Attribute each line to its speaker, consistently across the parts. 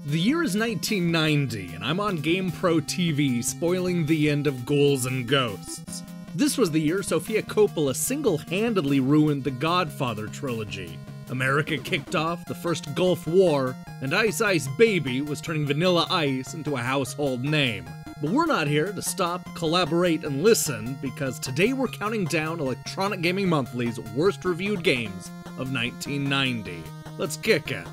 Speaker 1: The year is 1990, and I'm on GamePro TV spoiling the end of Ghouls N Ghosts. This was the year Sofia Coppola single-handedly ruined the Godfather trilogy. America kicked off the first Gulf War, and Ice Ice Baby was turning Vanilla Ice into a household name. But we're not here to stop, collaborate, and listen, because today we're counting down Electronic Gaming Monthly's worst reviewed games of 1990. Let's kick it.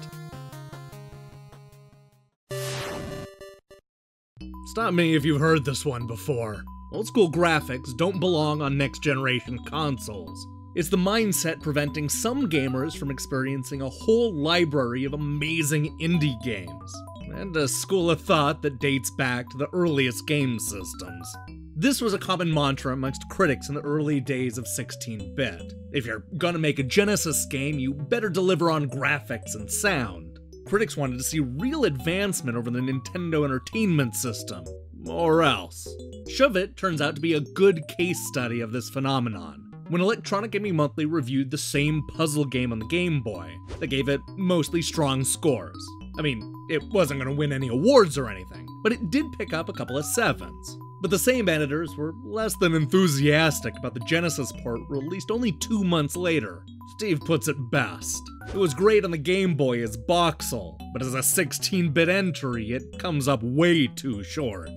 Speaker 1: Stop me if you've heard this one before. Old school graphics don't belong on next-generation consoles. It's the mindset preventing some gamers from experiencing a whole library of amazing indie games, and a school of thought that dates back to the earliest game systems. This was a common mantra amongst critics in the early days of 16-bit. If you're gonna make a Genesis game, you better deliver on graphics and sound. Critics wanted to see real advancement over the Nintendo Entertainment System, or else. Shove It turns out to be a good case study of this phenomenon. When Electronic Gaming Monthly reviewed the same puzzle game on the Game Boy, they gave it mostly strong scores. I mean, it wasn't going to win any awards or anything, but it did pick up a couple of 7s. But the same editors were less than enthusiastic about the Genesis port released only 2 months later. Steve puts it best. It was great on the Game Boy as voxel, but as a 16-bit entry, it comes up way too short.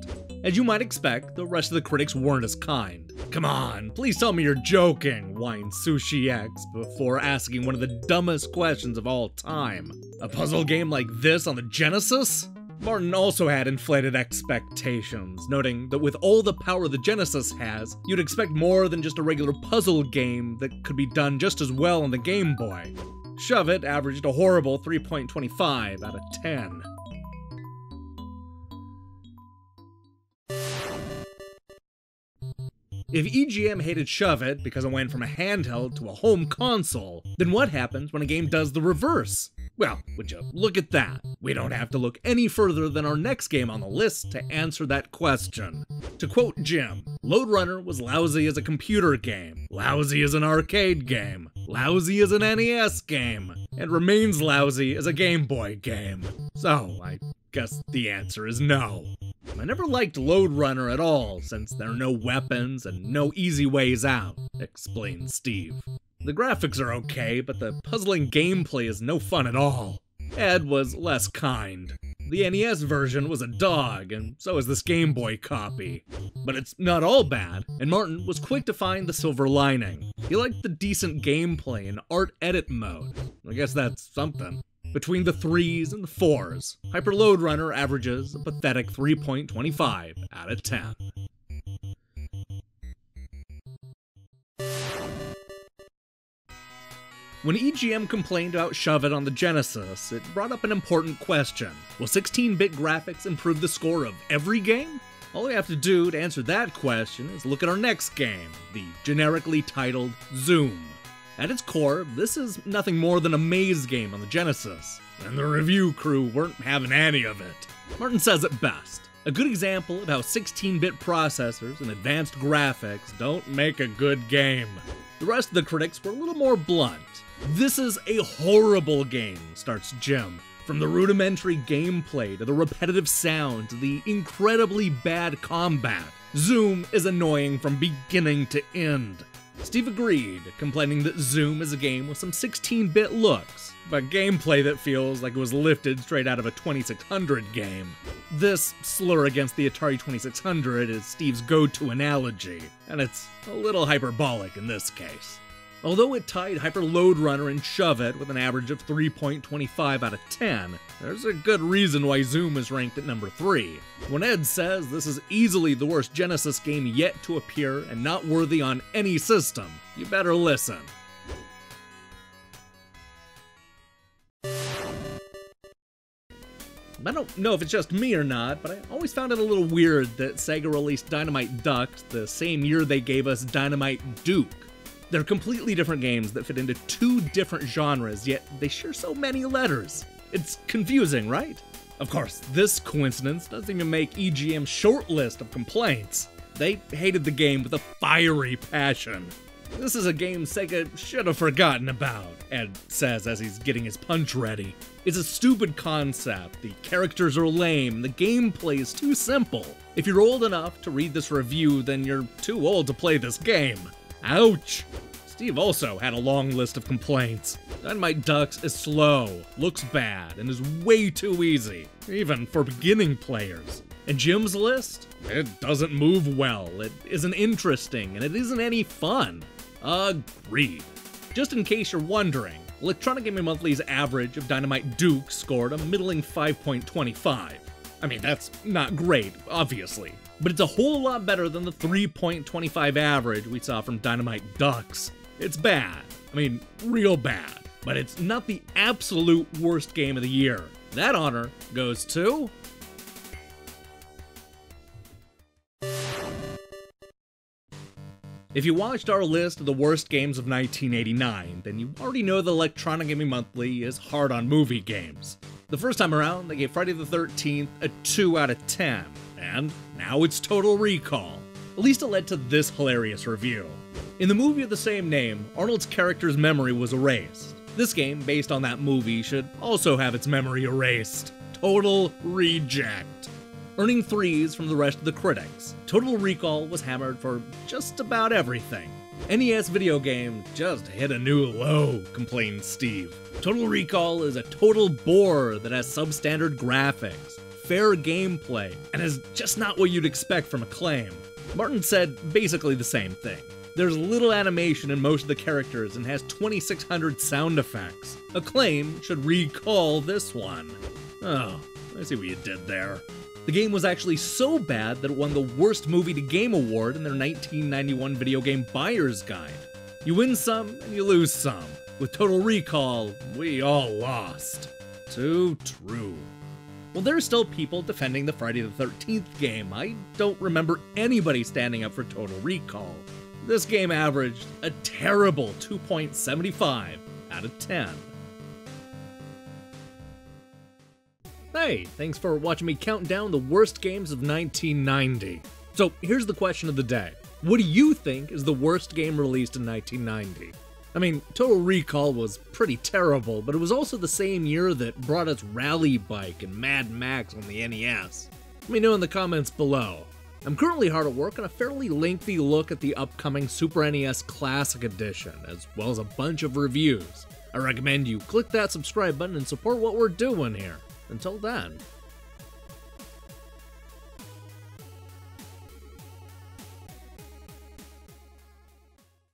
Speaker 1: As you might expect, the rest of the critics weren't as kind. Come on, please tell me you're joking, whined Sushi X before asking one of the dumbest questions of all time. A puzzle game like this on the Genesis? Martin also had inflated expectations, noting that with all the power the Genesis has, you'd expect more than just a regular puzzle game that could be done just as well on the Game Boy. Shove It averaged a horrible 3.25 out of 10. If EGM hated Shove It because it went from a handheld to a home console, then what happens when a game does the reverse? Well, would you look at that? We don't have to look any further than our next game on the list to answer that question. To quote Jim, Lode Runner was lousy as a computer game, lousy as an arcade game, lousy as an NES game, and remains lousy as a Game Boy game. So, I guess the answer is no. I never liked Lode Runner at all, since there are no weapons and no easy ways out, explained Steve. The graphics are okay, but the puzzling gameplay is no fun at all. Ed was less kind. The NES version was a dog, and so is this Game Boy copy. But it's not all bad, and Martin was quick to find the silver lining. He liked the decent gameplay in art edit mode. I guess that's something. Between the 3s and the 4s, Hyper Lode Runner averages a pathetic 3.25 out of 10. When EGM complained about Shove It on the Genesis, it brought up an important question. Will 16-bit graphics improve the score of every game? All we have to do to answer that question is look at our next game, the generically titled Zoom. At its core, this is nothing more than a maze game on the Genesis, and the review crew weren't having any of it. Martin says it best. A good example of how 16-bit processors and advanced graphics don't make a good game. The rest of the critics were a little more blunt. This is a horrible game, starts Jim. From the rudimentary gameplay to the repetitive sound to the incredibly bad combat, Zoom is annoying from beginning to end. Steve agreed, complaining that Zoom is a game with some 16-bit looks, but gameplay that feels like it was lifted straight out of a 2600 game. This slur against the Atari 2600 is Steve's go-to analogy, and it's a little hyperbolic in this case. Although it tied Hyper Lode Runner and Shove It with an average of 3.25 out of 10, there's a good reason why Zoom is ranked at number 3. When Ed says this is easily the worst Genesis game yet to appear and not worthy on any system, you better listen. I don't know if it's just me or not, but I always found it a little weird that Sega released Dynamite Duke the same year they gave us Dynamite Duke. They're completely different games that fit into 2 different genres, yet they share so many letters. It's confusing, right? Of course, this coincidence doesn't even make EGM's short list of complaints. They hated the game with a fiery passion. This is a game Sega should have forgotten about, Ed says as he's getting his punch ready. It's a stupid concept, the characters are lame, the gameplay is too simple. If you're old enough to read this review, then you're too old to play this game. Ouch! Steve also had a long list of complaints. Dynamite Ducks is slow, looks bad, and is way too easy, even for beginning players. And Jim's list? It doesn't move well, it isn't interesting, and it isn't any fun. Agreed. Just in case you're wondering, Electronic Gaming Monthly's average of Dynamite Duke scored a middling 5.25. I mean, that's not great, obviously, but it's a whole lot better than the 3.25 average we saw from Dynamite Ducks. It's bad. I mean, real bad. But it's not the absolute worst game of the year. That honor goes to... If you watched our list of the worst games of 1989, then you already know that Electronic Gaming Monthly is hard on movie games. The first time around, they gave Friday the 13th a 2 out of 10, and now it's Total Recall. At least it led to this hilarious review. In the movie of the same name, Arnold's character's memory was erased. This game, based on that movie, should also have its memory erased. Total reject. Earning 3s from the rest of the critics, Total Recall was hammered for just about everything. NES video game just hit a new low, complained Steve. Total Recall is a total bore that has substandard graphics, fair gameplay, and is just not what you'd expect from Acclaim. Martin said basically the same thing. There's little animation in most of the characters and has 2,600 sound effects. Acclaim should recall this one. Oh, I see what you did there. The game was actually so bad that it won the Worst Movie to Game Award in their 1991 Video Game Buyer's Guide. You win some and you lose some. With Total Recall, we all lost. Too true. Well, there's still people defending the Friday the 13th game. I don't remember anybody standing up for Total Recall. This game averaged a terrible 2.75 out of 10. Hey, thanks for watching me count down the worst games of 1990. So here's the question of the day. What do you think is the worst game released in 1990? I mean, Total Recall was pretty terrible, but it was also the same year that brought us Rally Bike and Mad Max on the NES. Let me know in the comments below. I'm currently hard at work on a fairly lengthy look at the upcoming Super NES Classic Edition, as well as a bunch of reviews. I recommend you click that subscribe button and support what we're doing here. Until then.